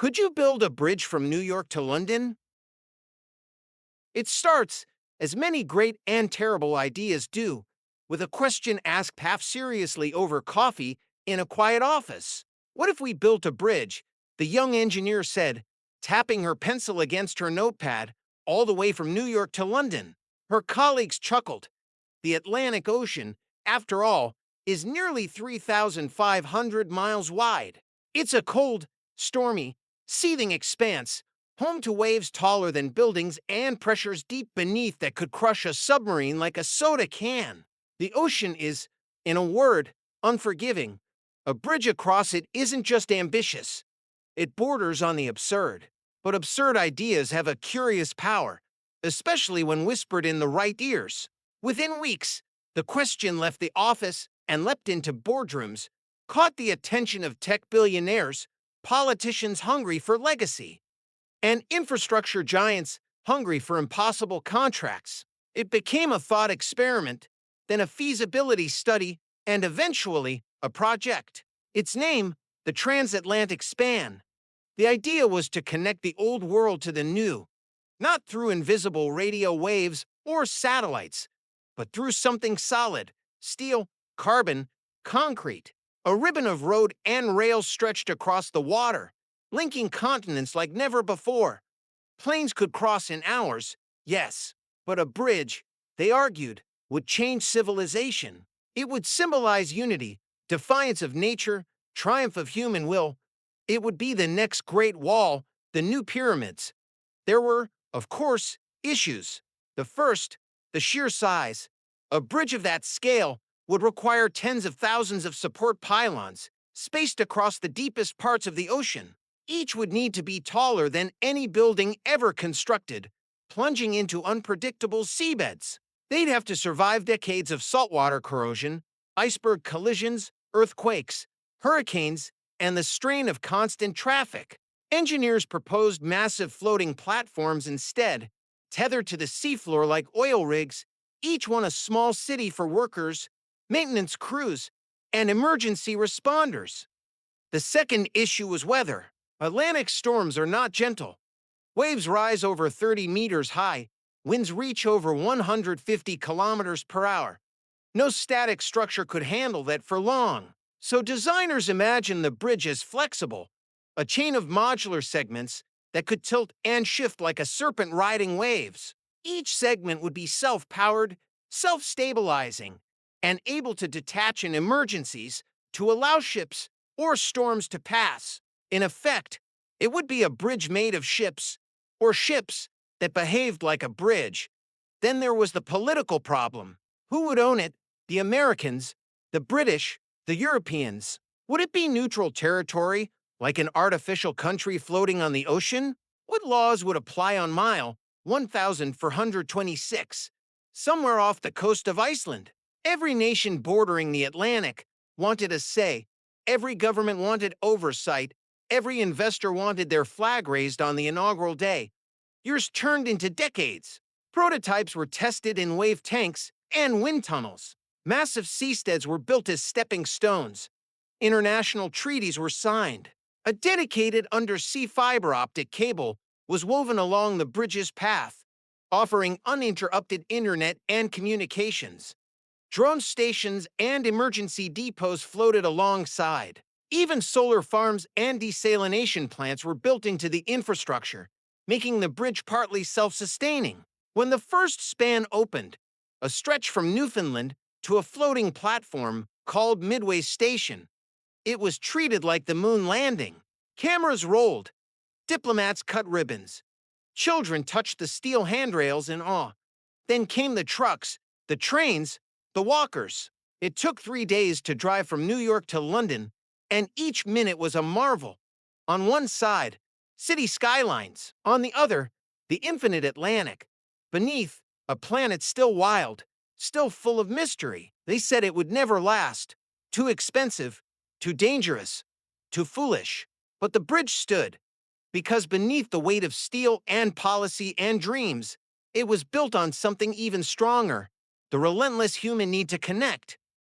Could you build a bridge from New York to London? It starts, as many great and terrible ideas do, with a question asked half seriously over coffee in a quiet office. What if we built a bridge? The young engineer said, tapping her pencil against her notepad, all the way from New York to London. Her colleagues chuckled. The Atlantic Ocean, after all, is nearly 3,500 miles wide. It's a cold, stormy, seething expanse, home to waves taller than buildings and pressures deep beneath that could crush a submarine like a soda can. The ocean is, in a word, unforgiving. A bridge across it isn't just ambitious, it borders on the absurd. But absurd ideas have a curious power, especially when whispered in the right ears. Within weeks, the question left the office and leapt into boardrooms, caught the attention of tech billionaires, politicians hungry for legacy, and infrastructure giants hungry for impossible contracts. It became a thought experiment, then a feasibility study, and eventually a project. Its name, the Transatlantic Span. The idea was to connect the old world to the new, not through invisible radio waves or satellites, but through something solid: steel, carbon, concrete. A ribbon of road and rail stretched across the water, linking continents like never before. Planes could cross in hours, yes, but a bridge, they argued, would change civilization. It would symbolize unity, defiance of nature, triumph of human will. It would be the next Great Wall, the new pyramids. There were, of course, issues. The first, the sheer size. A bridge of that scale would require tens of thousands of support pylons, spaced across the deepest parts of the ocean. Each would need to be taller than any building ever constructed, plunging into unpredictable seabeds. They'd have to survive decades of saltwater corrosion, iceberg collisions, earthquakes, hurricanes, and the strain of constant traffic. Engineers proposed massive floating platforms instead, tethered to the seafloor like oil rigs, each one a small city for workers, maintenance crews, and emergency responders. The second issue was weather. Atlantic storms are not gentle. Waves rise over 30 meters high, winds reach over 150 kilometers per hour. No static structure could handle that for long. So designers imagined the bridge as flexible, a chain of modular segments that could tilt and shift like a serpent riding waves. Each segment would be self-powered, self-stabilizing, and able to detach in emergencies to allow ships or storms to pass. In effect, it would be a bridge made of ships, or ships that behaved like a bridge. Then there was the political problem. Who would own it? The Americans, the British, the Europeans? Would it be neutral territory, like an artificial country floating on the ocean? What laws would apply on mile 1,426, somewhere off the coast of Iceland? Every nation bordering the Atlantic wanted a say. Every government wanted oversight. Every investor wanted their flag raised on the inaugural day. Years turned into decades. Prototypes were tested in wave tanks and wind tunnels. Massive seasteads were built as stepping stones. International treaties were signed. A dedicated undersea fiber optic cable was woven along the bridge's path, offering uninterrupted internet and communications. Drone stations and emergency depots floated alongside. Even solar farms and desalination plants were built into the infrastructure, making the bridge partly self-sustaining. When the first span opened, a stretch from Newfoundland to a floating platform called Midway Station, it was treated like the moon landing. Cameras rolled, diplomats cut ribbons, children touched the steel handrails in awe. Then came the trucks, the trains, the walkers. It took 3 days to drive from New York to London, and each minute was a marvel. On one side, city skylines. On the other, the infinite Atlantic. Beneath, a planet still wild, still full of mystery. They said it would never last. Too expensive, too dangerous, too foolish. But the bridge stood, because beneath the weight of steel and policy and dreams, it was built on something even stronger: the relentless human need to connect.